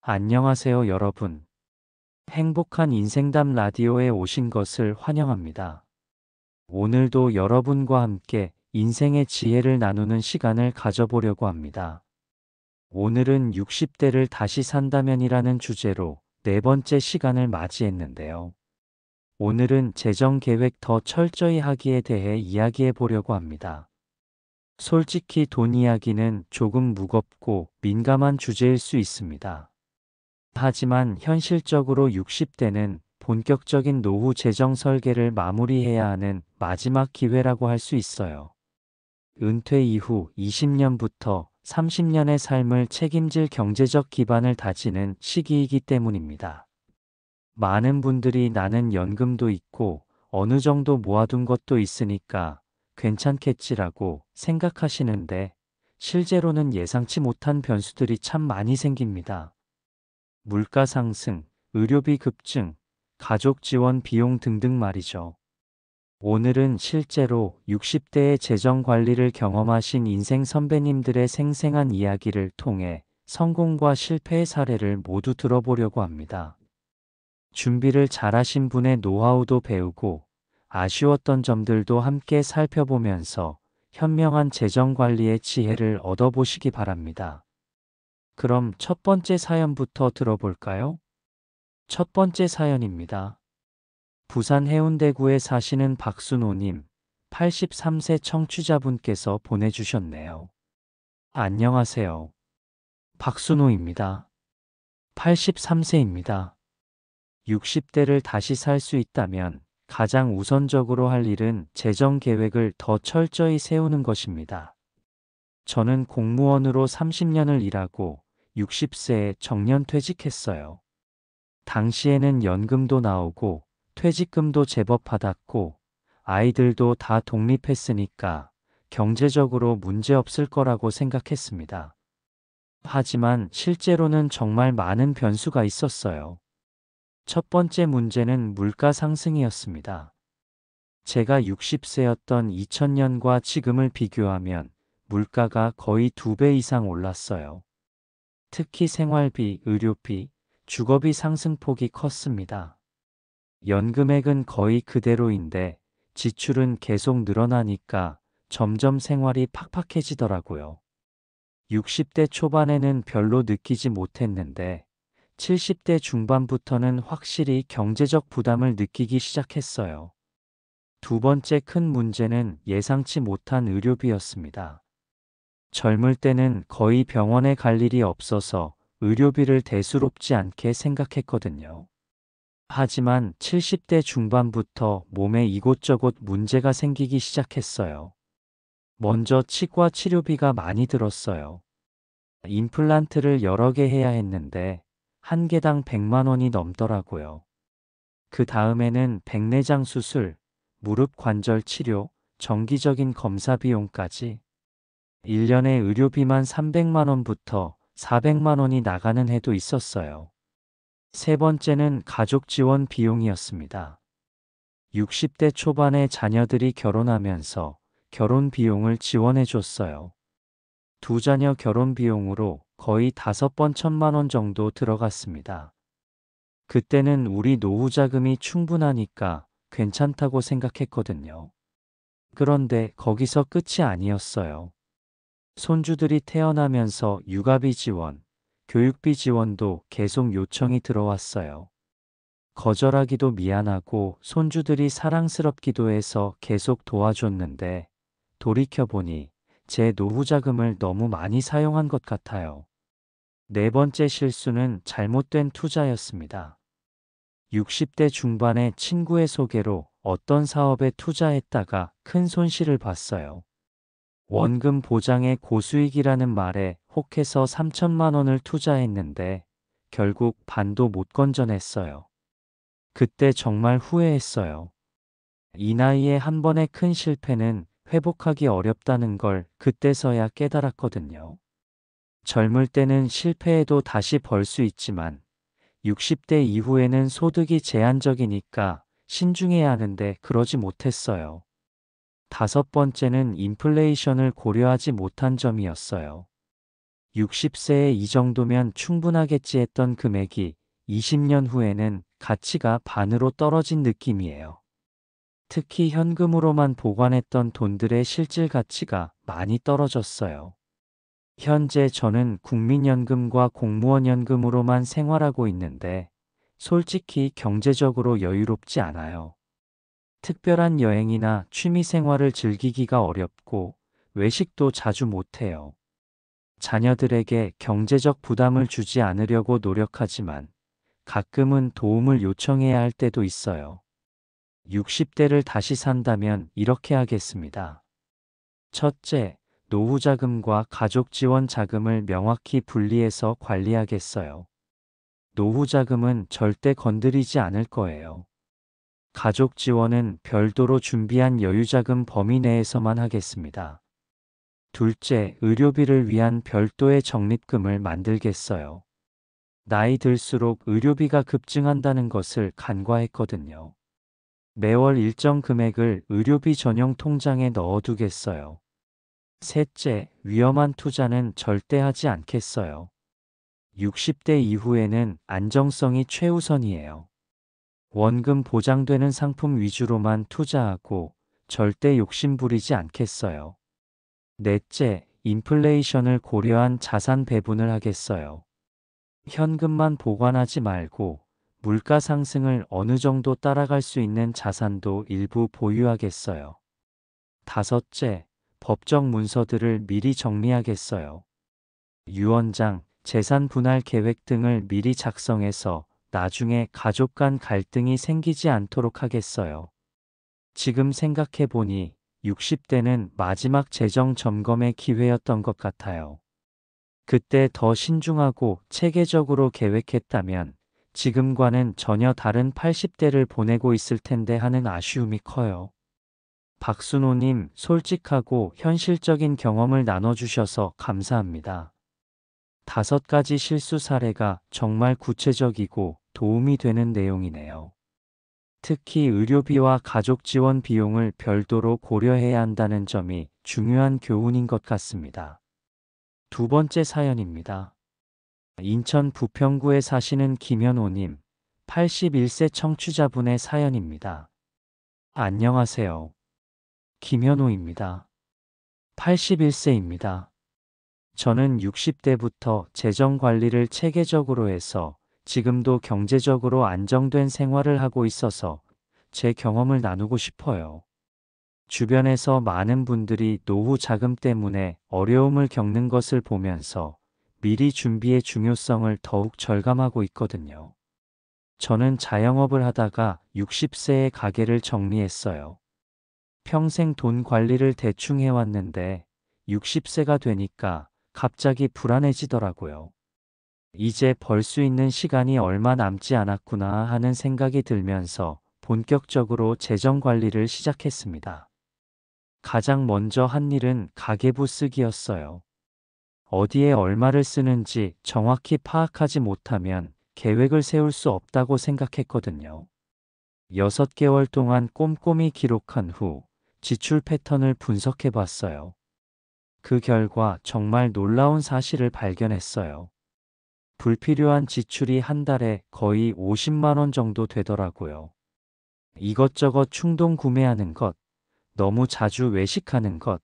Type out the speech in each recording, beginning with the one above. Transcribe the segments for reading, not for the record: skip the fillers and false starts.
안녕하세요, 여러분. 행복한 인생담 라디오에 오신 것을 환영합니다. 오늘도 여러분과 함께 인생의 지혜를 나누는 시간을 가져보려고 합니다. 오늘은 60대를 다시 산다면이라는 주제로 네 번째 시간을 맞이했는데요. 오늘은 재정 계획 더 철저히 하기에 대해 이야기해 보려고 합니다. 솔직히 돈 이야기는 조금 무겁고 민감한 주제일 수 있습니다. 하지만 현실적으로 60대는 본격적인 노후 재정 설계를 마무리해야 하는 마지막 기회라고 할 수 있어요. 은퇴 이후 20년부터 30년의 삶을 책임질 경제적 기반을 다지는 시기이기 때문입니다. 많은 분들이 나는 연금도 있고 어느 정도 모아둔 것도 있으니까 괜찮겠지라고 생각하시는데 실제로는 예상치 못한 변수들이 참 많이 생깁니다. 물가 상승, 의료비 급증, 가족 지원 비용 등등 말이죠. 오늘은 실제로 60대의 재정 관리를 경험하신 인생 선배님들의 생생한 이야기를 통해 성공과 실패의 사례를 모두 들어보려고 합니다. 준비를 잘하신 분의 노하우도 배우고 아쉬웠던 점들도 함께 살펴보면서 현명한 재정 관리의 지혜를 얻어보시기 바랍니다. 그럼 첫 번째 사연부터 들어볼까요? 첫 번째 사연입니다. 부산 해운대구에 사시는 박순호님, 83세 청취자분께서 보내주셨네요. 안녕하세요. 박순호입니다. 83세입니다. 60대를 다시 살 수 있다면 가장 우선적으로 할 일은 재정 계획을 더 철저히 세우는 것입니다. 저는 공무원으로 30년을 일하고 60세에 정년퇴직했어요. 당시에는 연금도 나오고 퇴직금도 제법 받았고 아이들도 다 독립했으니까 경제적으로 문제 없을 거라고 생각했습니다. 하지만 실제로는 정말 많은 변수가 있었어요. 첫 번째 문제는 물가 상승이었습니다. 제가 60세였던 2000년과 지금을 비교하면 물가가 거의 2배 이상 올랐어요. 특히 생활비, 의료비, 주거비 상승폭이 컸습니다. 연금액은 거의 그대로인데 지출은 계속 늘어나니까 점점 생활이 팍팍해지더라고요. 60대 초반에는 별로 느끼지 못했는데 70대 중반부터는 확실히 경제적 부담을 느끼기 시작했어요. 두 번째 큰 문제는 예상치 못한 의료비였습니다. 젊을 때는 거의 병원에 갈 일이 없어서 의료비를 대수롭지 않게 생각했거든요. 하지만 70대 중반부터 몸에 이곳저곳 문제가 생기기 시작했어요. 먼저 치과 치료비가 많이 들었어요. 임플란트를 여러 개 해야 했는데 한 개당 100만 원이 넘더라고요. 그 다음에는 백내장 수술, 무릎 관절 치료, 정기적인 검사 비용까지 1년에 의료비만 300만 원부터 400만 원이 나가는 해도 있었어요. 세 번째는 가족 지원 비용이었습니다. 60대 초반에 자녀들이 결혼하면서 결혼 비용을 지원해 줬어요. 두 자녀 결혼 비용으로 거의 5번 1,000만 원 정도 들어갔습니다. 그때는 우리 노후 자금이 충분하니까 괜찮다고 생각했거든요. 그런데 거기서 끝이 아니었어요. 손주들이 태어나면서 육아비 지원, 교육비 지원도 계속 요청이 들어왔어요. 거절하기도 미안하고 손주들이 사랑스럽기도 해서 계속 도와줬는데 돌이켜보니 제 노후 자금을 너무 많이 사용한 것 같아요. 네 번째 실수는 잘못된 투자였습니다. 60대 중반에 친구의 소개로 어떤 사업에 투자했다가 큰 손실을 봤어요. 원금 보장의 고수익이라는 말에 혹해서 3천만 원을 투자했는데 결국 반도 못 건져냈어요. 그때 정말 후회했어요. 이 나이에 한 번의 큰 실패는 회복하기 어렵다는 걸 그때서야 깨달았거든요. 젊을 때는 실패해도 다시 벌 수 있지만 60대 이후에는 소득이 제한적이니까 신중해야 하는데 그러지 못했어요. 다섯 번째는 인플레이션을 고려하지 못한 점이었어요. 60세에 이 정도면 충분하겠지 했던 금액이 20년 후에는 가치가 반으로 떨어진 느낌이에요. 특히 현금으로만 보관했던 돈들의 실질 가치가 많이 떨어졌어요. 현재 저는 국민연금과 공무원연금으로만 생활하고 있는데 솔직히 경제적으로 여유롭지 않아요. 특별한 여행이나 취미 생활을 즐기기가 어렵고 외식도 자주 못해요. 자녀들에게 경제적 부담을 주지 않으려고 노력하지만 가끔은 도움을 요청해야 할 때도 있어요. 60대를 다시 산다면 이렇게 하겠습니다. 첫째, 노후 자금과 가족 지원 자금을 명확히 분리해서 관리하겠어요. 노후 자금은 절대 건드리지 않을 거예요. 가족 지원은 별도로 준비한 여유자금 범위 내에서만 하겠습니다. 둘째, 의료비를 위한 별도의 적립금을 만들겠어요. 나이 들수록 의료비가 급증한다는 것을 간과했거든요. 매월 일정 금액을 의료비 전용 통장에 넣어두겠어요. 셋째, 위험한 투자는 절대 하지 않겠어요. 60대 이후에는 안정성이 최우선이에요. 원금 보장되는 상품 위주로만 투자하고 절대 욕심 부리지 않겠어요. 넷째, 인플레이션을 고려한 자산 배분을 하겠어요. 현금만 보관하지 말고 물가 상승을 어느 정도 따라갈 수 있는 자산도 일부 보유하겠어요. 다섯째, 법적 문서들을 미리 정리하겠어요. 유언장, 재산 분할 계획 등을 미리 작성해서 나중에 가족 간 갈등이 생기지 않도록 하겠어요. 지금 생각해 보니 60대는 마지막 재정 점검의 기회였던 것 같아요. 그때 더 신중하고 체계적으로 계획했다면 지금과는 전혀 다른 80대를 보내고 있을 텐데 하는 아쉬움이 커요. 박순호님, 솔직하고 현실적인 경험을 나눠주셔서 감사합니다. 5가지 실수 사례가 정말 구체적이고 도움이 되는 내용이네요. 특히 의료비와 가족 지원 비용을 별도로 고려해야 한다는 점이 중요한 교훈인 것 같습니다. 두 번째 사연입니다. 인천 부평구에 사시는 김현호님, 81세 청취자분의 사연입니다. 안녕하세요. 김현호입니다. 81세입니다. 저는 60대부터 재정 관리를 체계적으로 해서 지금도 경제적으로 안정된 생활을 하고 있어서 제 경험을 나누고 싶어요. 주변에서 많은 분들이 노후 자금 때문에 어려움을 겪는 것을 보면서 미리 준비의 중요성을 더욱 절감하고 있거든요. 저는 자영업을 하다가 60세에 가게를 정리했어요. 평생 돈 관리를 대충 해왔는데 60세가 되니까 갑자기 불안해지더라고요. 이제 벌 수 있는 시간이 얼마 남지 않았구나 하는 생각이 들면서 본격적으로 재정 관리를 시작했습니다. 가장 먼저 한 일은 가계부 쓰기였어요. 어디에 얼마를 쓰는지 정확히 파악하지 못하면 계획을 세울 수 없다고 생각했거든요. 6개월 동안 꼼꼼히 기록한 후 지출 패턴을 분석해 봤어요. 그 결과 정말 놀라운 사실을 발견했어요. 불필요한 지출이 한 달에 거의 50만 원 정도 되더라고요. 이것저것 충동 구매하는 것, 너무 자주 외식하는 것,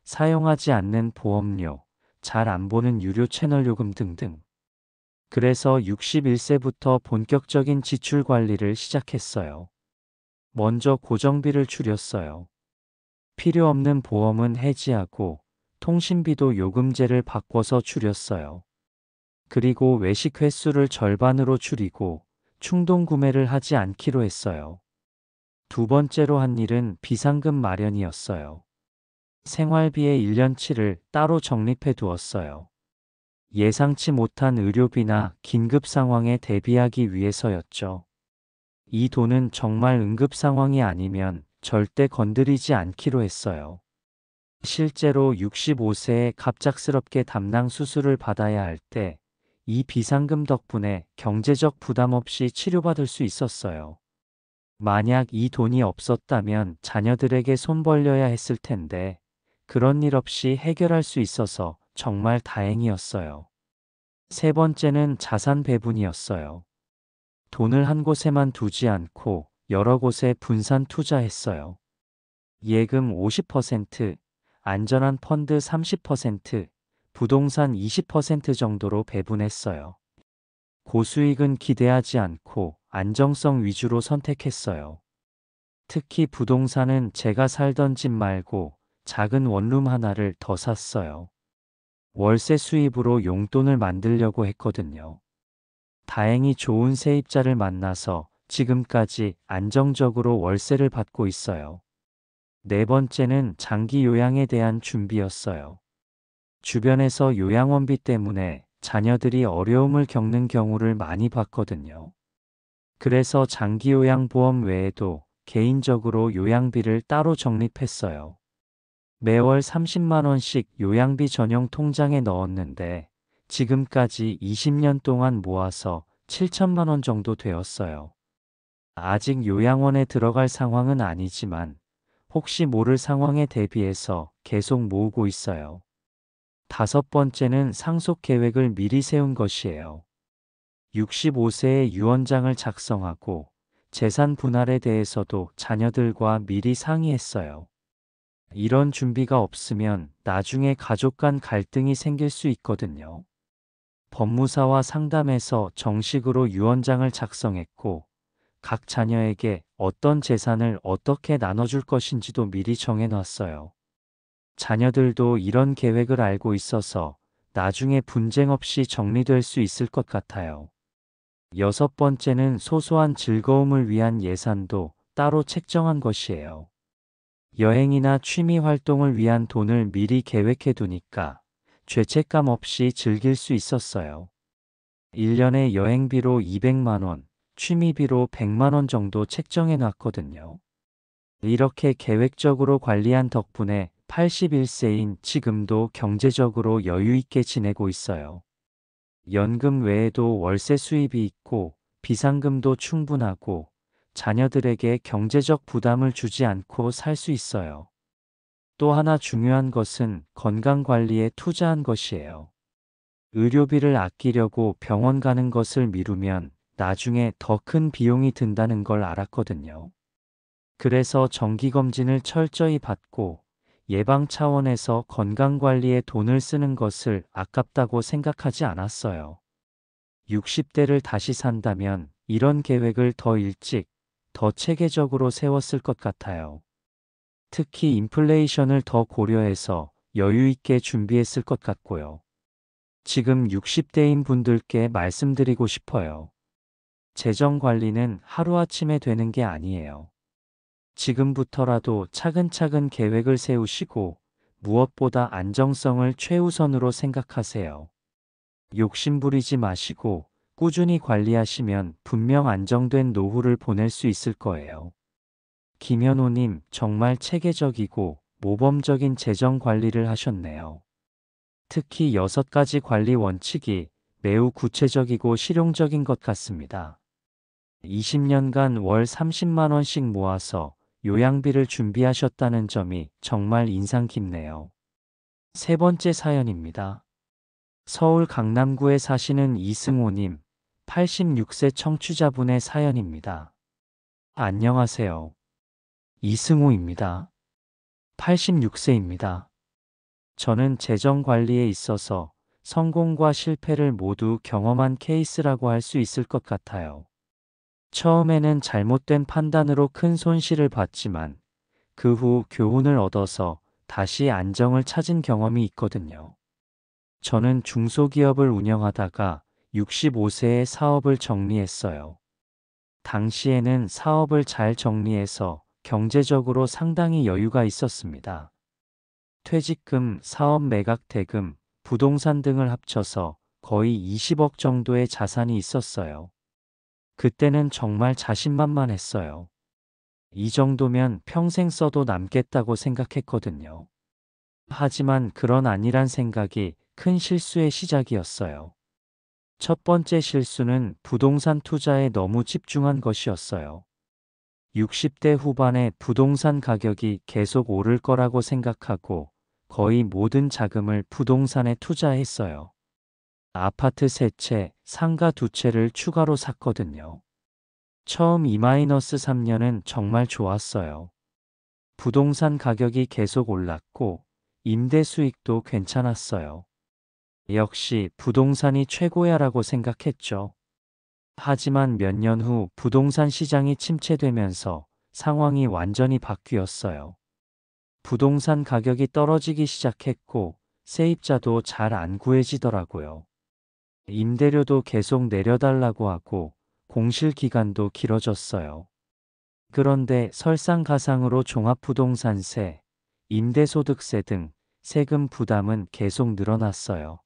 사용하지 않는 보험료, 잘 안 보는 유료 채널 요금 등등. 그래서 61세부터 본격적인 지출 관리를 시작했어요. 먼저 고정비를 줄였어요. 필요 없는 보험은 해지하고 통신비도 요금제를 바꿔서 줄였어요. 그리고 외식 횟수를 절반으로 줄이고 충동 구매를 하지 않기로 했어요. 두 번째로 한 일은 비상금 마련이었어요. 생활비의 1년치를 따로 적립해 두었어요. 예상치 못한 의료비나 긴급 상황에 대비하기 위해서였죠. 이 돈은 정말 응급 상황이 아니면 절대 건드리지 않기로 했어요. 실제로 65세에 갑작스럽게 담낭 수술을 받아야 할 때 이 비상금 덕분에 경제적 부담 없이 치료받을 수 있었어요. 만약 이 돈이 없었다면 자녀들에게 손 벌려야 했을 텐데 그런 일 없이 해결할 수 있어서 정말 다행이었어요. 세 번째는 자산 배분이었어요. 돈을 한 곳에만 두지 않고 여러 곳에 분산 투자했어요. 예금 50%, 안전한 펀드 30%, 부동산 20% 정도로 배분했어요. 고수익은 기대하지 않고 안정성 위주로 선택했어요. 특히 부동산은 제가 살던 집 말고 작은 원룸 하나를 더 샀어요. 월세 수입으로 용돈을 만들려고 했거든요. 다행히 좋은 세입자를 만나서 지금까지 안정적으로 월세를 받고 있어요. 네 번째는 장기 요양에 대한 준비였어요. 주변에서 요양원비 때문에 자녀들이 어려움을 겪는 경우를 많이 봤거든요. 그래서 장기 요양보험 외에도 개인적으로 요양비를 따로 적립했어요. 매월 30만 원씩 요양비 전용 통장에 넣었는데 지금까지 20년 동안 모아서 7천만 원 정도 되었어요. 아직 요양원에 들어갈 상황은 아니지만 혹시 모를 상황에 대비해서 계속 모으고 있어요. 다섯 번째는 상속 계획을 미리 세운 것이에요. 65세에 유언장을 작성하고 재산 분할에 대해서도 자녀들과 미리 상의했어요. 이런 준비가 없으면 나중에 가족 간 갈등이 생길 수 있거든요. 법무사와 상담해서 정식으로 유언장을 작성했고 각 자녀에게 어떤 재산을 어떻게 나눠줄 것인지도 미리 정해놨어요. 자녀들도 이런 계획을 알고 있어서 나중에 분쟁 없이 정리될 수 있을 것 같아요. 여섯 번째는 소소한 즐거움을 위한 예산도 따로 책정한 것이에요. 여행이나 취미 활동을 위한 돈을 미리 계획해 두니까 죄책감 없이 즐길 수 있었어요. 1년에 여행비로 200만 원, 취미비로 100만 원 정도 책정해 놨거든요. 이렇게 계획적으로 관리한 덕분에 81세인 지금도 경제적으로 여유 있게 지내고 있어요. 연금 외에도 월세 수입이 있고 비상금도 충분하고 자녀들에게 경제적 부담을 주지 않고 살 수 있어요. 또 하나 중요한 것은 건강 관리에 투자한 것이에요. 의료비를 아끼려고 병원 가는 것을 미루면 나중에 더 큰 비용이 든다는 걸 알았거든요. 그래서 정기검진을 철저히 받고 예방 차원에서 건강관리에 돈을 쓰는 것을 아깝다고 생각하지 않았어요. 60대를 다시 산다면 이런 계획을 더 일찍, 더 체계적으로 세웠을 것 같아요. 특히 인플레이션을 더 고려해서 여유 있게 준비했을 것 같고요. 지금 60대인 분들께 말씀드리고 싶어요. 재정 관리는 하루아침에 되는 게 아니에요. 지금부터라도 차근차근 계획을 세우시고 무엇보다 안정성을 최우선으로 생각하세요. 욕심부리지 마시고 꾸준히 관리하시면 분명 안정된 노후를 보낼 수 있을 거예요. 김현호님, 정말 체계적이고 모범적인 재정 관리를 하셨네요. 특히 6가지 관리 원칙이 매우 구체적이고 실용적인 것 같습니다. 20년간 월 30만 원씩 모아서 요양비를 준비하셨다는 점이 정말 인상 깊네요. 세 번째 사연입니다. 서울 강남구에 사시는 이승호님, 86세 청취자분의 사연입니다. 안녕하세요. 이승호입니다. 86세입니다. 저는 재정 관리에 있어서 성공과 실패를 모두 경험한 케이스라고 할 수 있을 것 같아요. 처음에는 잘못된 판단으로 큰 손실을 봤지만 그 후 교훈을 얻어서 다시 안정을 찾은 경험이 있거든요. 저는 중소기업을 운영하다가 65세에 사업을 정리했어요. 당시에는 사업을 잘 정리해서 경제적으로 상당히 여유가 있었습니다. 퇴직금, 사업 매각 대금, 부동산 등을 합쳐서 거의 20억 정도의 자산이 있었어요. 그때는 정말 자신만만했어요. 이 정도면 평생 써도 남겠다고 생각했거든요. 하지만 그런 아니란 생각이 큰 실수의 시작이었어요. 첫 번째 실수는 부동산 투자에 너무 집중한 것이었어요. 60대 후반에 부동산 가격이 계속 오를 거라고 생각하고 거의 모든 자금을 부동산에 투자했어요. 아파트 3채, 상가 2채를 추가로 샀거든요. 처음 2-3년은 정말 좋았어요. 부동산 가격이 계속 올랐고 임대 수익도 괜찮았어요. 역시 부동산이 최고야라고 생각했죠. 하지만 몇 년 후 부동산 시장이 침체되면서 상황이 완전히 바뀌었어요. 부동산 가격이 떨어지기 시작했고 세입자도 잘 안 구해지더라고요. 임대료도 계속 내려달라고 하고 공실 기간도 길어졌어요. 그런데 설상가상으로 종합부동산세, 임대소득세 등 세금 부담은 계속 늘어났어요.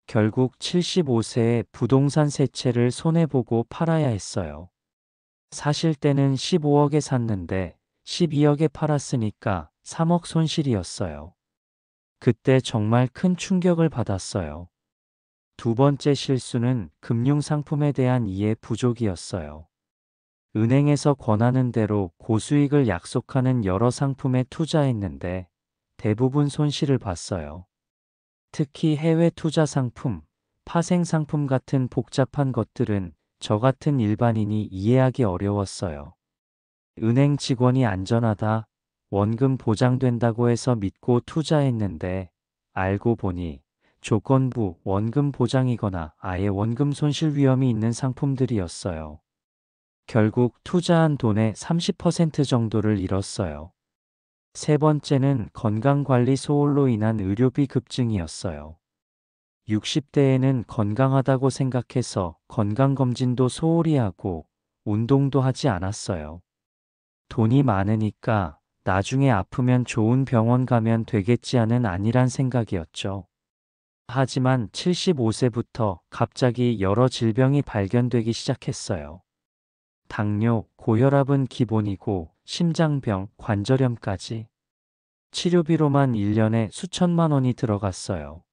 결국 75세에 부동산 세 채를 손해보고 팔아야 했어요. 사실 때는 15억에 샀는데 12억에 팔았으니까 3억 손실이었어요. 그때 정말 큰 충격을 받았어요. 두 번째 실수는 금융상품에 대한 이해 부족이었어요. 은행에서 권하는 대로 고수익을 약속하는 여러 상품에 투자했는데 대부분 손실을 봤어요. 특히 해외 투자 상품, 파생 상품 같은 복잡한 것들은 저 같은 일반인이 이해하기 어려웠어요. 은행 직원이 안전하다, 원금 보장된다고 해서 믿고 투자했는데 알고 보니 조건부 원금 보장이거나 아예 원금 손실 위험이 있는 상품들이었어요. 결국 투자한 돈의 30% 정도를 잃었어요. 세 번째는 건강관리 소홀로 인한 의료비 급증이었어요. 60대에는 건강하다고 생각해서 건강검진도 소홀히 하고 운동도 하지 않았어요. 돈이 많으니까 나중에 아프면 좋은 병원 가면 되겠지 하는 안일한 생각이었죠. 하지만 75세부터 갑자기 여러 질병이 발견되기 시작했어요. 당뇨, 고혈압은 기본이고 심장병, 관절염까지. 치료비로만 1년에 수천만 원이 들어갔어요.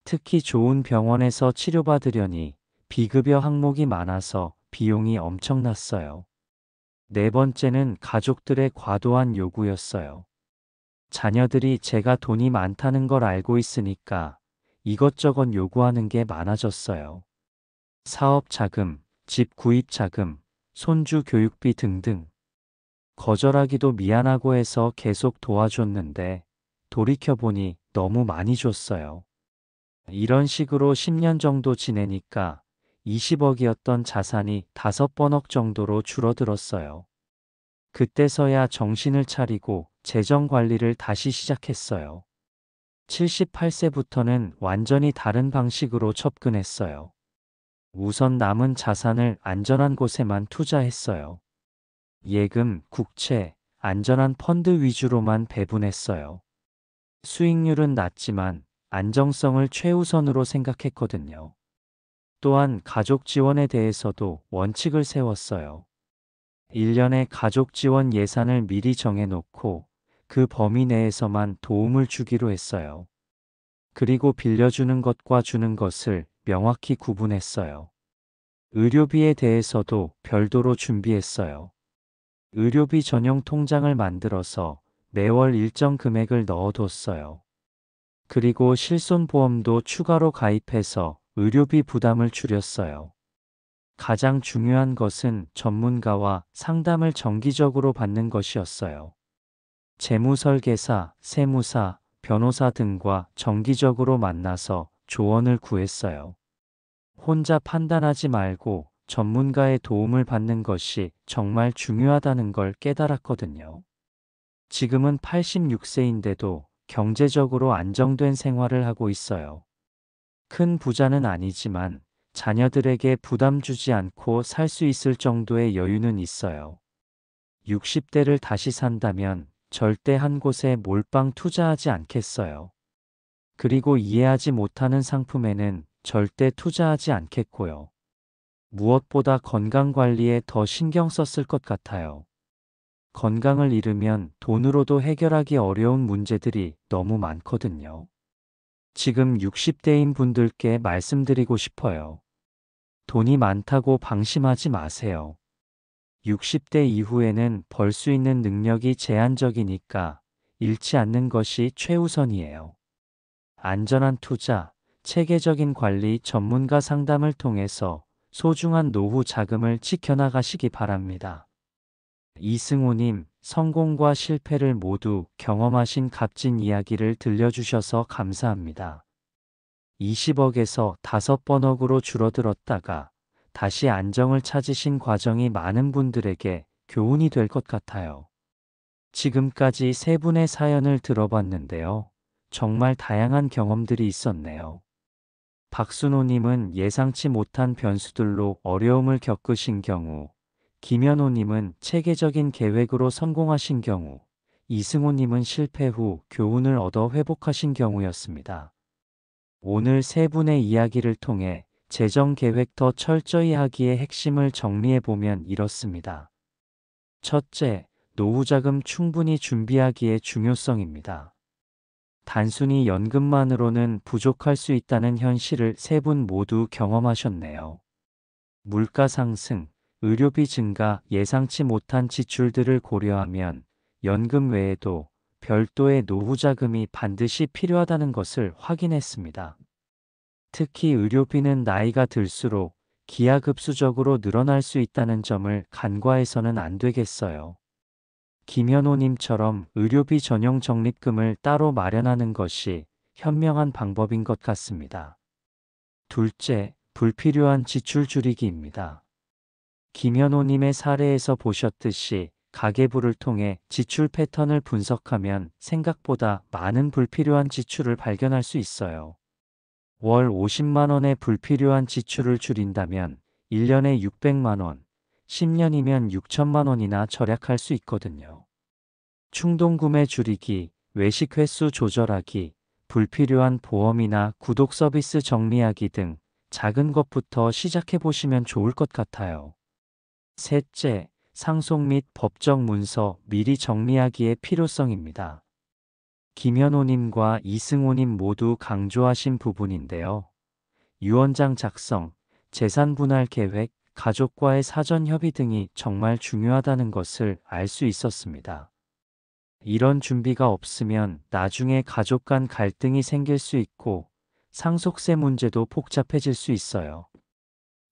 특히 좋은 병원에서 치료받으려니 비급여 항목이 많아서 비용이 엄청났어요. 네 번째는 가족들의 과도한 요구였어요. 자녀들이 제가 돈이 많다는 걸 알고 있으니까 이것저것 요구하는 게 많아졌어요. 사업 자금, 집 구입 자금, 손주 교육비 등등. 거절하기도 미안하고 해서 계속 도와줬는데 돌이켜보니 너무 많이 줬어요. 이런 식으로 10년 정도 지내니까 20억이었던 자산이 5번억 정도로 줄어들었어요. 그때서야 정신을 차리고 재정 관리를 다시 시작했어요. 78세부터는 완전히 다른 방식으로 접근했어요. 우선 남은 자산을 안전한 곳에만 투자했어요. 예금, 국채, 안전한 펀드 위주로만 배분했어요. 수익률은 낮지만 안정성을 최우선으로 생각했거든요. 또한 가족 지원에 대해서도 원칙을 세웠어요. 1년에 가족 지원 예산을 미리 정해놓고 그 범위 내에서만 도움을 주기로 했어요. 그리고 빌려주는 것과 주는 것을 명확히 구분했어요. 의료비에 대해서도 별도로 준비했어요. 의료비 전용 통장을 만들어서 매월 일정 금액을 넣어뒀어요. 그리고 실손보험도 추가로 가입해서 의료비 부담을 줄였어요. 가장 중요한 것은 전문가와 상담을 정기적으로 받는 것이었어요. 재무설계사, 세무사, 변호사 등과 정기적으로 만나서 조언을 구했어요. 혼자 판단하지 말고 전문가의 도움을 받는 것이 정말 중요하다는 걸 깨달았거든요. 지금은 86세인데도 경제적으로 안정된 생활을 하고 있어요. 큰 부자는 아니지만 자녀들에게 부담 주지 않고 살 수 있을 정도의 여유는 있어요. 60대를 다시 산다면 절대 한 곳에 몰빵 투자하지 않겠어요. 그리고 이해하지 못하는 상품에는 절대 투자하지 않겠고요. 무엇보다 건강 관리에 더 신경 썼을 것 같아요. 건강을 잃으면 돈으로도 해결하기 어려운 문제들이 너무 많거든요. 지금 60대인 분들께 말씀드리고 싶어요. 돈이 많다고 방심하지 마세요. 60대 이후에는 벌 수 있는 능력이 제한적이니까 잃지 않는 것이 최우선이에요. 안전한 투자, 체계적인 관리, 전문가 상담을 통해서 소중한 노후 자금을 지켜나가시기 바랍니다. 이승호님, 성공과 실패를 모두 경험하신 값진 이야기를 들려주셔서 감사합니다. 20억에서 5번억으로 줄어들었다가 다시 안정을 찾으신 과정이 많은 분들에게 교훈이 될 것 같아요. 지금까지 세 분의 사연을 들어봤는데요. 정말 다양한 경험들이 있었네요. 박순호님은 예상치 못한 변수들로 어려움을 겪으신 경우, 김현호님은 체계적인 계획으로 성공하신 경우, 이승호님은 실패 후 교훈을 얻어 회복하신 경우였습니다. 오늘 세 분의 이야기를 통해 재정 계획 더 철저히 하기의 핵심을 정리해보면 이렇습니다. 첫째, 노후자금 충분히 준비하기의 중요성입니다. 단순히 연금만으로는 부족할 수 있다는 현실을 세 분 모두 경험하셨네요. 물가 상승, 의료비 증가, 예상치 못한 지출들을 고려하면 연금 외에도 별도의 노후자금이 반드시 필요하다는 것을 확인했습니다. 특히 의료비는 나이가 들수록 기하급수적으로 늘어날 수 있다는 점을 간과해서는 안 되겠어요. 김현호님처럼 의료비 전용 적립금을 따로 마련하는 것이 현명한 방법인 것 같습니다. 둘째, 불필요한 지출 줄이기입니다. 김현호님의 사례에서 보셨듯이 가계부를 통해 지출 패턴을 분석하면 생각보다 많은 불필요한 지출을 발견할 수 있어요. 월 50만 원의 불필요한 지출을 줄인다면 1년에 600만 원, 10년이면 6천만 원이나 절약할 수 있거든요. 충동구매 줄이기, 외식 횟수 조절하기, 불필요한 보험이나 구독 서비스 정리하기 등 작은 것부터 시작해 보시면 좋을 것 같아요. 셋째, 상속 및 법적 문서 미리 정리하기의 필요성입니다. 김현호님과 이승호님 모두 강조하신 부분인데요. 유언장 작성, 재산 분할 계획, 가족과의 사전 협의 등이 정말 중요하다는 것을 알 수 있었습니다. 이런 준비가 없으면 나중에 가족 간 갈등이 생길 수 있고 상속세 문제도 복잡해질 수 있어요.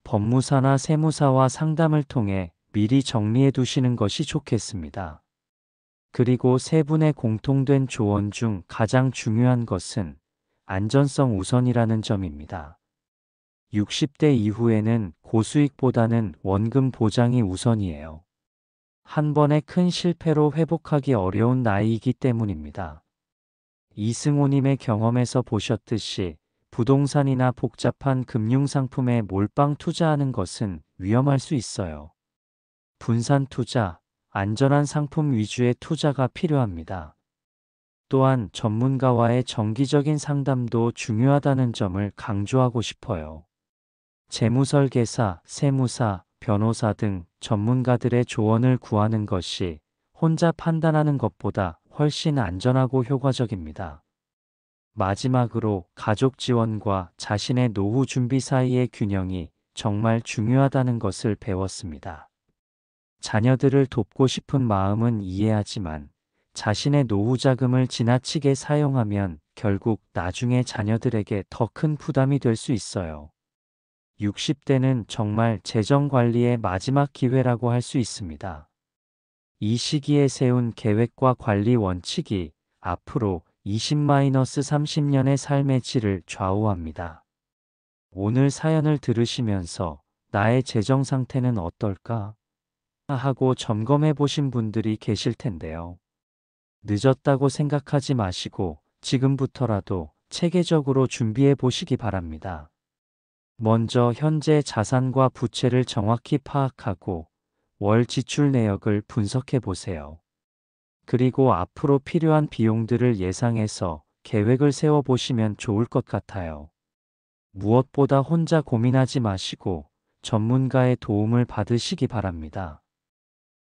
법무사나 세무사와 상담을 통해 미리 정리해 두시는 것이 좋겠습니다. 그리고 세 분의 공통된 조언 중 가장 중요한 것은 안전성 우선이라는 점입니다. 60대 이후에는 고수익보다는 원금 보장이 우선이에요. 한 번의 큰 실패로 회복하기 어려운 나이이기 때문입니다. 이승호님의 경험에서 보셨듯이 부동산이나 복잡한 금융상품에 몰빵 투자하는 것은 위험할 수 있어요. 분산 투자, 안전한 상품 위주의 투자가 필요합니다. 또한 전문가와의 정기적인 상담도 중요하다는 점을 강조하고 싶어요. 재무설계사, 세무사, 변호사 등 전문가들의 조언을 구하는 것이 혼자 판단하는 것보다 훨씬 안전하고 효과적입니다. 마지막으로 가족 지원과 자신의 노후 준비 사이의 균형이 정말 중요하다는 것을 배웠습니다. 자녀들을 돕고 싶은 마음은 이해하지만 자신의 노후 자금을 지나치게 사용하면 결국 나중에 자녀들에게 더 큰 부담이 될 수 있어요. 60대는 정말 재정 관리의 마지막 기회라고 할 수 있습니다. 이 시기에 세운 계획과 관리 원칙이 앞으로 20-30년의 삶의 질을 좌우합니다. 오늘 사연을 들으시면서 나의 재정 상태는 어떨까? 하고 점검해 보신 분들이 계실 텐데요. 늦었다고 생각하지 마시고 지금부터라도 체계적으로 준비해 보시기 바랍니다. 먼저 현재 자산과 부채를 정확히 파악하고 월 지출 내역을 분석해 보세요. 그리고 앞으로 필요한 비용들을 예상해서 계획을 세워 보시면 좋을 것 같아요. 무엇보다 혼자 고민하지 마시고 전문가의 도움을 받으시기 바랍니다.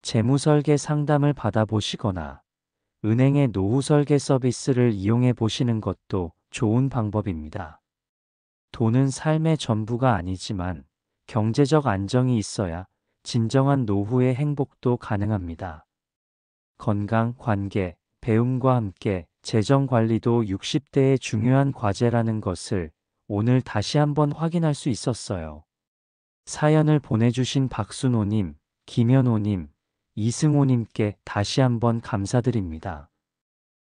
재무설계 상담을 받아보시거나 은행의 노후설계 서비스를 이용해 보시는 것도 좋은 방법입니다. 돈은 삶의 전부가 아니지만 경제적 안정이 있어야 진정한 노후의 행복도 가능합니다. 건강, 관계, 배움과 함께 재정 관리도 60대의 중요한 과제라는 것을 오늘 다시 한번 확인할 수 있었어요. 사연을 보내주신 박순호님, 김현호님, 이승호님께 다시 한번 감사드립니다.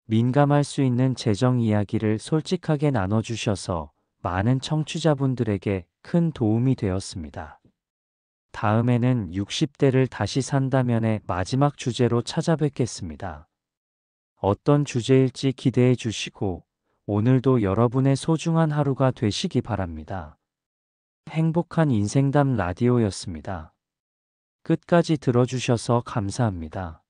민감할 수 있는 재정 이야기를 솔직하게 나눠주셔서 많은 청취자분들에게 큰 도움이 되었습니다. 다음에는 60대를 다시 산다면의 마지막 주제로 찾아뵙겠습니다. 어떤 주제일지 기대해 주시고 오늘도 여러분의 소중한 하루가 되시기 바랍니다. 행복한 인생담 라디오였습니다. 끝까지 들어주셔서 감사합니다.